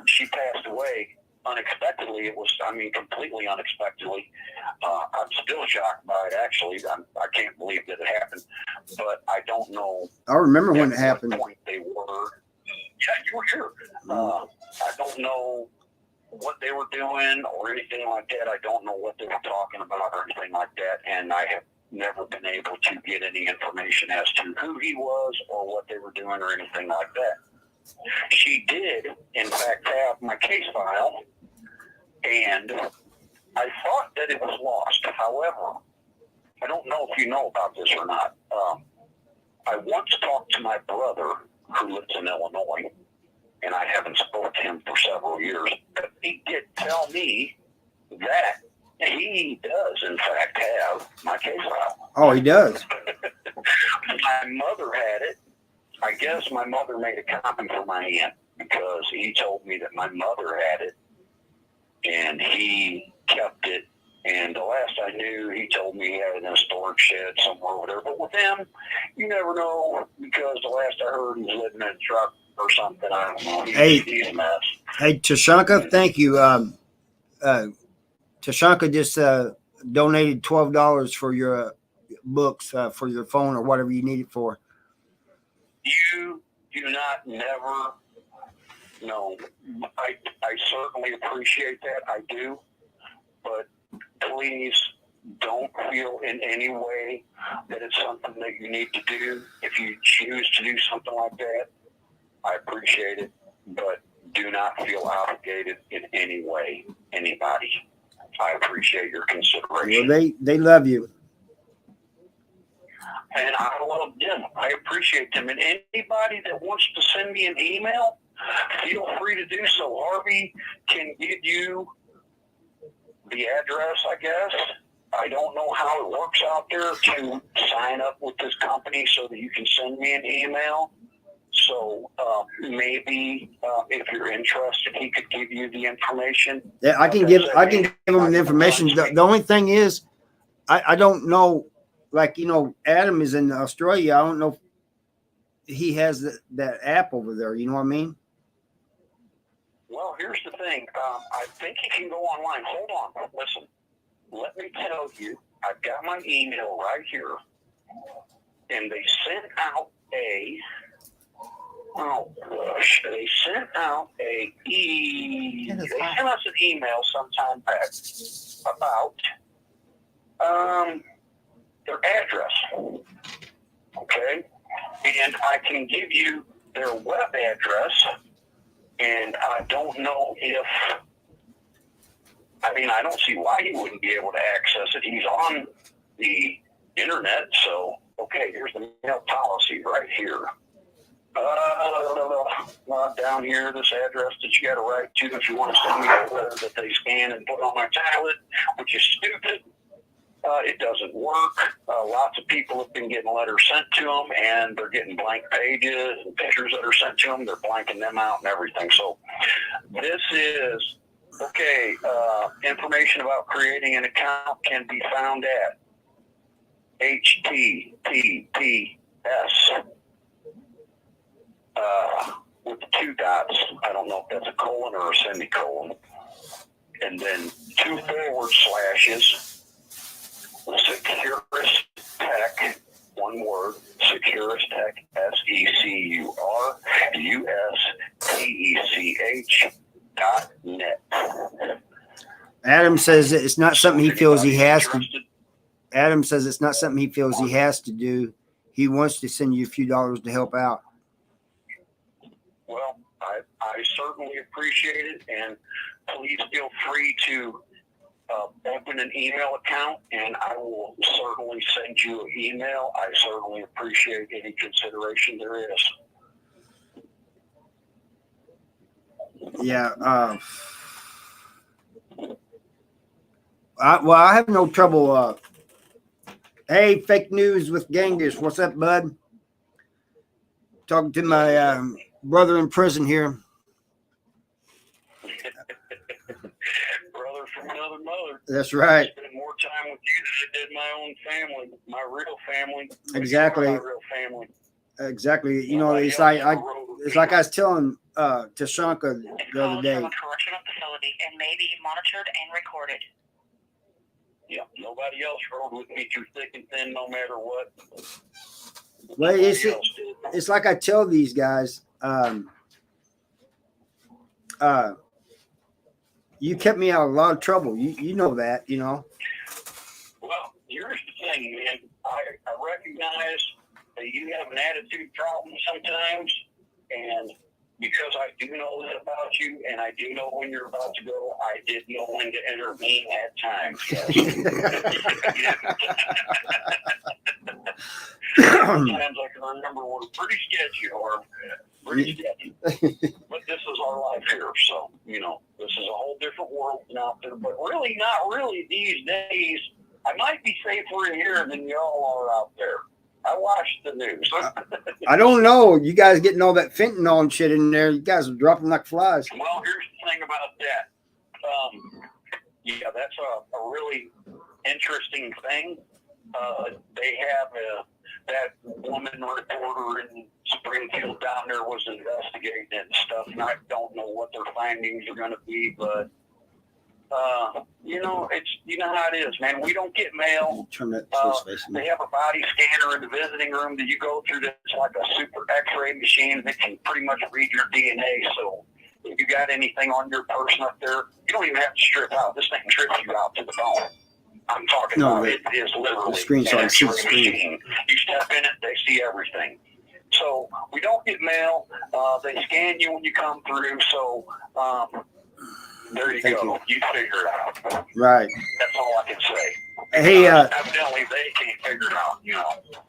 she passed away unexpectedly. It was, completely unexpectedly. I'm still shocked by it, actually. I can't believe that it happened, but I don't know. I remember when it at happened. what point they were. Yeah, you were here. I don't know what they were doing or anything like that. I don't know what they were talking about or anything like that, and I have never been able to get any information as to who he was or what they were doing or anything like that. She did, in fact, have my case file, and I thought that it was lost. However, I don't know if you know about this or not. I once talked to my brother who lives in Illinois, and I haven't spoken to him for several years, but he did tell me that he does, in fact, have my case file. Oh, he does. My mother had it. I guess my mother made a copy for my aunt because he told me that my mother had it and he kept it. And the last I knew, he told me he had it in a storage shed somewhere over there. But with him, you never know, because the last I heard, he was living in a truck or something. I don't know. He's a mess. Hey, Tashanka, thank you. Tashanka just donated $12 for your books for your phone or whatever you need it for. You do not never know. I certainly appreciate that. I do. But please don't feel in any way that it's something that you need to do. If you choose to do something like that, I appreciate it. But do not feel obligated in any way, anybody. I appreciate your consideration. Well, they love you. And I love them. I appreciate them. And anybody that wants to send me an email, feel free to do so. Harvey can give you the address, I guess. I don't know how it works out there to sign up with this company so that you can send me an email. So maybe if you're interested, he could give you the information. Yeah, I can give them the information. The only thing is, I don't know. Like, you know, Adam is in Australia. I don't know if he has that app over there. You know what I mean? Well, here's the thing. I think you can go online. Hold on. Listen. Let me tell you, I've got my email right here. And they sent out they sent us an email sometime back about their address. Okay? And I can give you their web address, and I don't know if, I don't see why he wouldn't be able to access it. He's on the internet, so, okay, here's the mail policy right here. Down here, this address that you got to write to if you want to send me a letter that they scan and put on my tablet, which is stupid. It doesn't work. Lots of people have been getting letters sent to them, and they're getting blank pages and pictures that are sent to them. They're blanking them out and everything. So this is, okay, information about creating an account can be found at HTTPS with 2 dots. I don't know if that's a colon or a semicolon. And then 2 forward slashes. Securus Tech, one word, Securus Tech, SECURUSTECH.net. Adam says it's not something he feels he has to. Adam says it's not something he feels he has to do. He wants to send you a few dollars to help out. Well, I certainly appreciate it, and please feel free to open an email account, and I will certainly send you an email. I certainly appreciate any consideration there is. Yeah. I have no trouble. Hey, fake news with Genghis. What's up, bud? Talking to my brother in prison here. Brother from another mother. That's right. I spent more time with you than I did my own family, my real family. Exactly. My real family. Exactly. You know, it's like I was telling Tashanka the other day. From a correctional facility and may be monitored and recorded. Yeah, nobody else rode with me through thick and thin, no matter what. Well, it's like I tell these guys. You kept me out of a lot of trouble. You know that, you know. Well, here's the thing, man. I recognize that you have an attitude problem sometimes, and because I do know this about you, and I do know when you're about to go. I did know when to intervene at times. Yes. Sometimes I can remember we're pretty sketchy or pretty sketchy. But this is our life here, so this is a whole different world out there. But really, not really these days. I might be safer in here than y'all are out there. I watched the news. I don't know. You guys getting all that fentanyl and shit in there. You guys are dropping like flies. Well, here's the thing about that. Yeah, that's a really interesting thing. They have that woman reporter in Springfield down there was investigating it and stuff, and I don't know what their findings are going to be, but it's how it is, man. We don't get mail. Turn that face. They have a body scanner in the visiting room that you go through that's like a super X-ray machine that can pretty much read your DNA. So if you got anything on your person up there, you don't even have to strip out. This thing trips you out to the bone. I'm talking about it is literally the screen, so I an see the X-ray screen. machine. You step in it, they see everything. So we don't get mail. They scan you when you come through. So there you Thank go. You figure it out. Right. That's all I can say. Hey, Evidently they can't figure it out.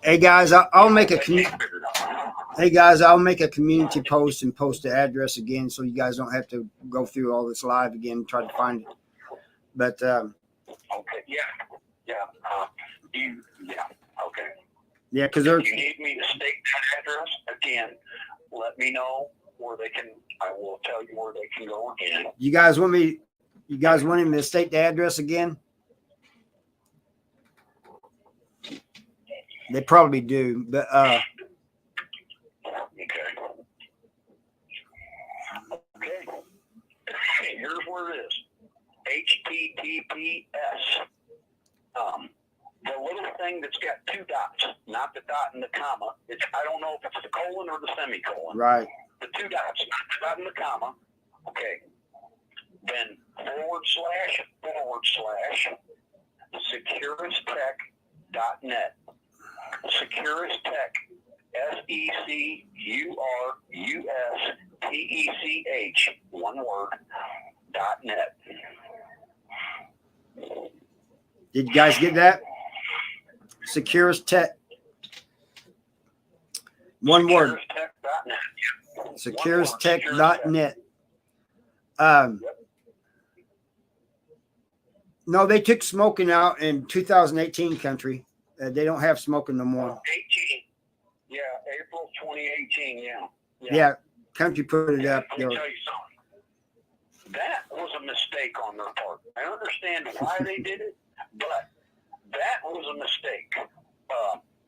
Hey guys, I'll make a They can't figure it out. Hey guys, I'll make a community post and post the address again, so you guys don't have to go through all this live again and try to find it. But Okay. Yeah. Okay. yeah, because If you need me to state that address again, let me know where they can. I will tell you where they can go again. you guys want me to state the address again? They probably do, but Okay. Here's where it is. HTTPS. The little thing that's got two dots, not the dot and the comma. I don't know if it's the colon or the semicolon. right. The two dots, not the dot and the comma. Okay. Then /securustech.net. Securustech, SECURUSTECH, one word, .net. Did you guys get that? Securus Tech. One word. SecurusTech.net. SecurusTech.net. No, they took smoking out in 2018 country. They don't have smoking no more. 18. Yeah, April 2018. Yeah, country put it up. Let me tell you something. That was a mistake on their part. I understand why they did it, but that was a mistake.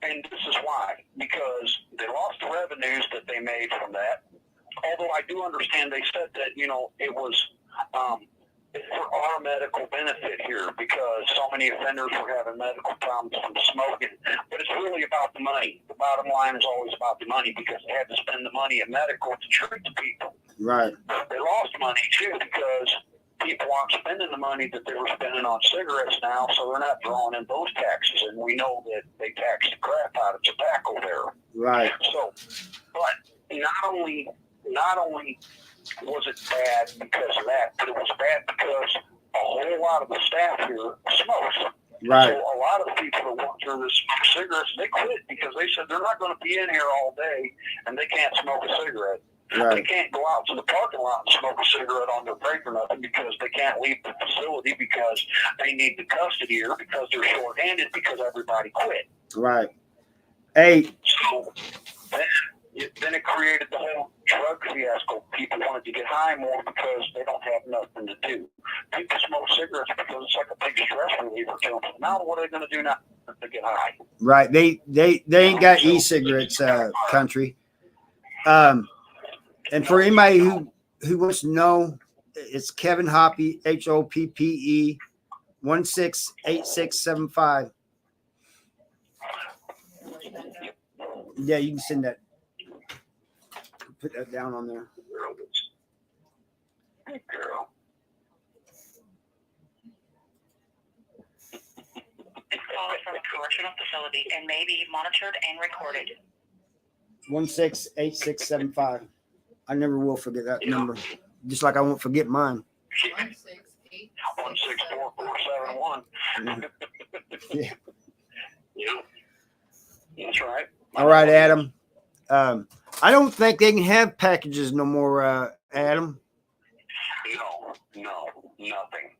And this is why. Because they lost the revenues that they made from that. Although I do understand they said that, it was for our medical benefit here because so many offenders were having medical problems from smoking. But it's really about the money. The bottom line is always about the money because they had to spend the money at medical to treat the people. Right. They lost money too because people aren't spending the money that they were spending on cigarettes now, so they're not drawing in those taxes. And we know that they tax the crap out of tobacco there. Right. So, but not only was it bad because of that, but it was bad because a whole lot of the staff here smokes. Right. So a lot of the people that work through this smoke cigarettes, they quit because they said they're not going to be in here all day and they can't smoke a cigarette. They Right. can't go out to the parking lot and smoke a cigarette on their break or nothing because they can't leave the facility because they need the custody here because they're short-handed because everybody quit. Right. Hey, So then it created the whole drug fiasco. People wanted to get high more because they don't have nothing to do. People smoke cigarettes because it's like a big stress reliever to them. Now what are they going to do now to get high? right. They ain't got e-cigarettes, country. And for anybody who wants to know, it's Kevin Hoppe, HOPPE 168675. Yeah, you can send that. Put that down on there. Hey, girl. This call is from a correctional facility and may be monitored and recorded. 168675. I never will forget that number. Just like I won't forget mine. 168. 164-471. Yeah. Yeah. That's right. All right, Adam. I don't think they can have packages no more, Adam. No, nothing.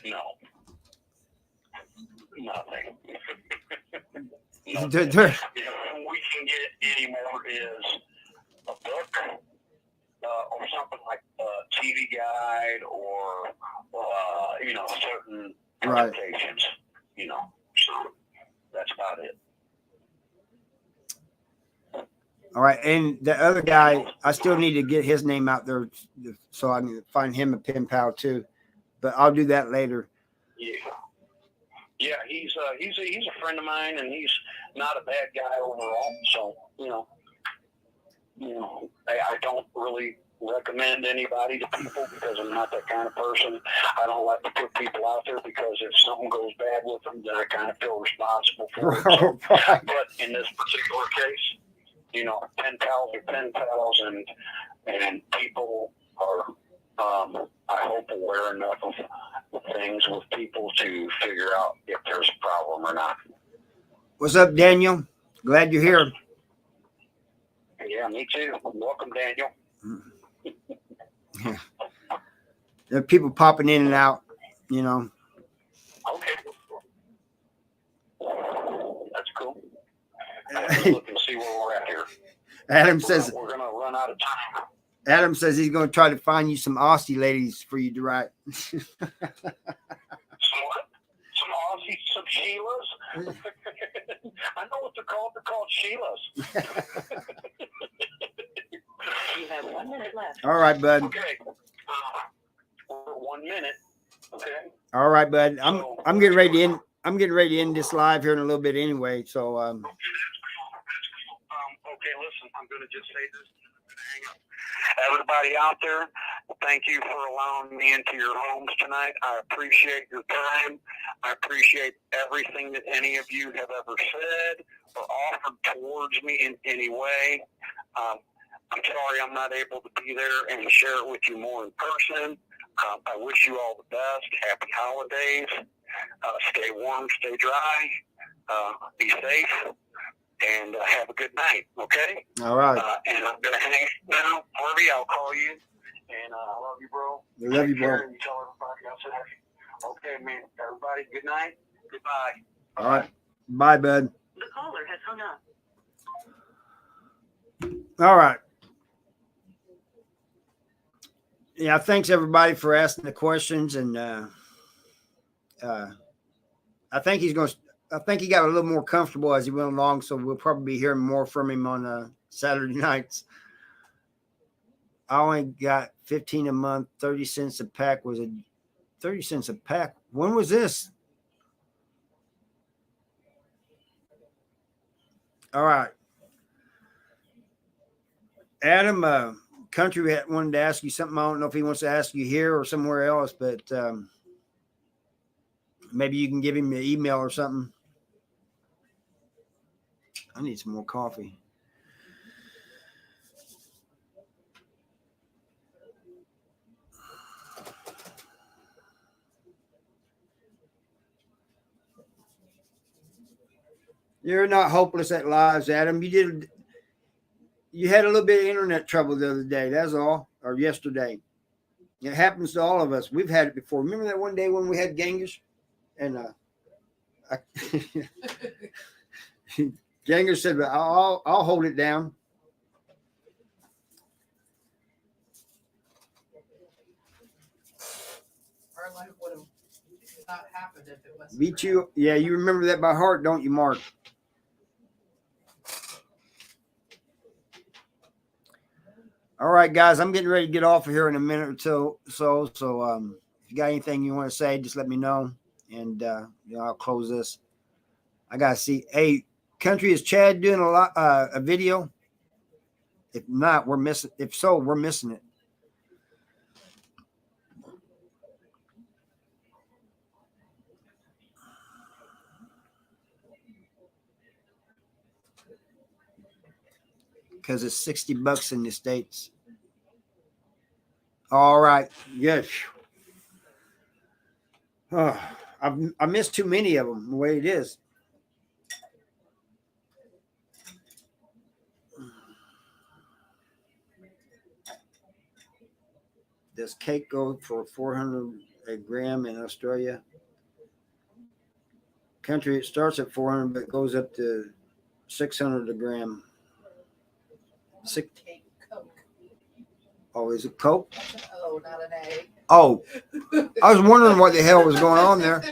No. Nothing. Nothing. They're- The only we can get anymore is a book or something like a TV guide or certain Right. presentations. So that's about it. All right, and the other guy, I still need to get his name out there so I can find him a pen pal too. But I'll do that later. Yeah, he's a friend of mine, and he's not a bad guy overall. So I don't really recommend anybody to people because I'm not that kind of person. I don't like to put people out there because if something goes bad with them, then I kind of feel responsible for it. So, Right. but in this particular case, pen pals are pen pals, and people are, I hope, aware enough of things with people to figure out if there's a problem or not. What's up, Daniel? Glad you're here. Yeah, me too. Welcome, Daniel. There are people popping in and out, Okay. That's cool. Let's look and see where we're at here. Adam says We're gonna run out of time. Adam says he's going to try to find you some Aussie ladies for you to write. Some Aussies, some Sheilas. I know what they're called. They're called Sheilas. You have 1 minute left. All right, bud. Okay. We're at 1 minute. Okay. All right, bud. I'm getting ready to end. I'm getting ready to end this live here in a little bit anyway. So Okay, listen, I'm going to just say this. Hang up. Everybody out there, thank you for allowing me into your homes tonight. I appreciate your time. I appreciate everything that any of you have ever said or offered towards me in any way. I'm sorry I'm not able to be there and share it with you more in person. I wish you all the best. Happy holidays. Stay warm, stay dry. Be safe. And have a good night, okay? all right. And I'm going to hang up now. Harvey, I'll call you. And I love you, bro. I love you, Take care, bro. and you tell everybody I said, okay, man. Everybody, good night. Goodbye. All right. Bye, bud. The caller has hung up. All right. Yeah, thanks everybody for asking the questions, and I think he got a little more comfortable as he went along, so we'll probably be hearing more from him on Saturday nights. I only got 15 a month, 30 cents a pack. Was it 30 cents a pack? When was this? All right. Adam, Country wanted to ask you something. I don't know if he wants to ask you here or somewhere else, but maybe you can give him an email or something. I need some more coffee. You're not hopeless at lives, Adam. You had a little bit of internet trouble the other day. That's all, or yesterday. It happens to all of us. We've had it before. Remember that one day when we had Genghis? And Genghis said, I'll hold it down. Our life would have not happened if it wasn't. Beat for you. Yeah, you remember that by heart, don't you, Mark? All right, guys, I'm getting ready to get off of here in a minute or two. So if you got anything you want to say, just let me know, and I'll close this. I gotta see. Hey, Country, is Chad doing a video? If not, we're missing. If so, we're missing it. Because it's $60 in the States. All right. Good. Oh, I missed too many of them the way it is. Does cake go for 400 a gram in Australia? Country, it starts at 400, but goes up to 600 a gram. Cake, Coke. Oh, is it Coke? That's an O, not an A. Oh, I was wondering what the hell was going on there.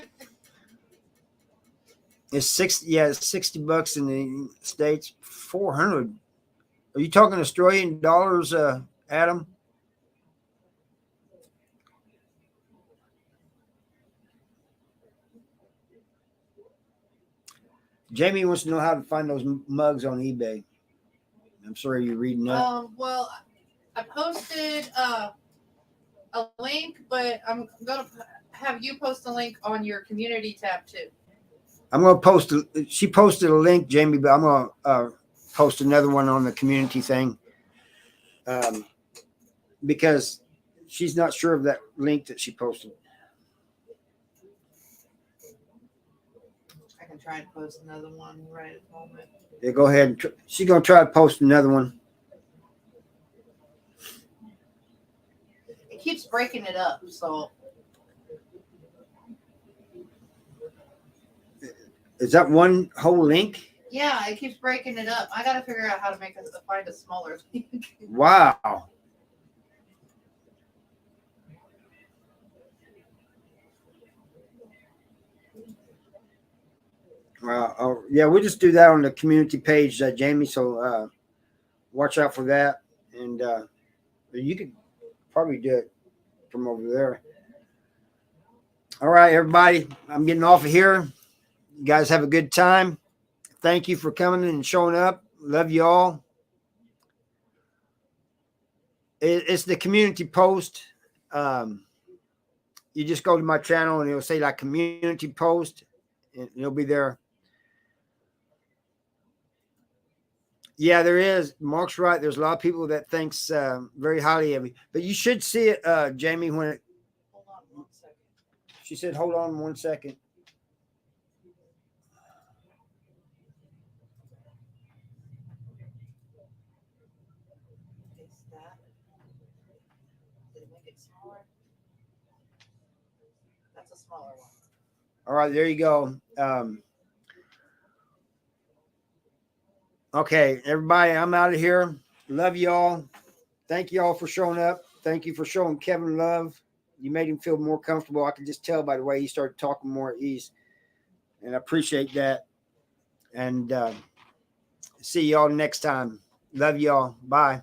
It's 60. Yeah, it's $60 in the States. 400. Are you talking Australian dollars, Adam? Jamie wants to know how to find those mugs on eBay. I'm sorry you're reading that. Well, I posted a link, but I'm gonna have you post a link on your community tab too. I'm going to post. She posted a link, Jamie, but I'm going to post another one on the community thing because she's not sure of that link that she posted. I can try and post another one right at the moment. Yeah, go ahead. And she's going to try to post another one. It keeps breaking it up, so Is that one whole link? yeah, it keeps breaking it up. I gotta figure out how to find a smaller link. Wow. Yeah, we'll just do that on the community page, Jamie. So watch out for that. And you could probably do it from over there. All right, everybody. I'm getting off of here. You guys have a good time. Thank you for coming and showing up. Love you all. It's the community post. You just go to my channel and it'll say like community post and it'll be there. Yeah, there is. Mark's right. There's a lot of people that thinks very highly of me, but you should see it, Jamie, when it, Hold on 1 second. she said, hold on 1 second. It's that. Did it make it smaller? That's a smaller one. All right, there you go. Okay, everybody, I'm out of here. Love y'all. Thank you all for showing up. Thank you for showing Kevin love. You made him feel more comfortable. I could just tell by the way he started talking more at ease. And I appreciate that. And see y'all next time. Love y'all. Bye.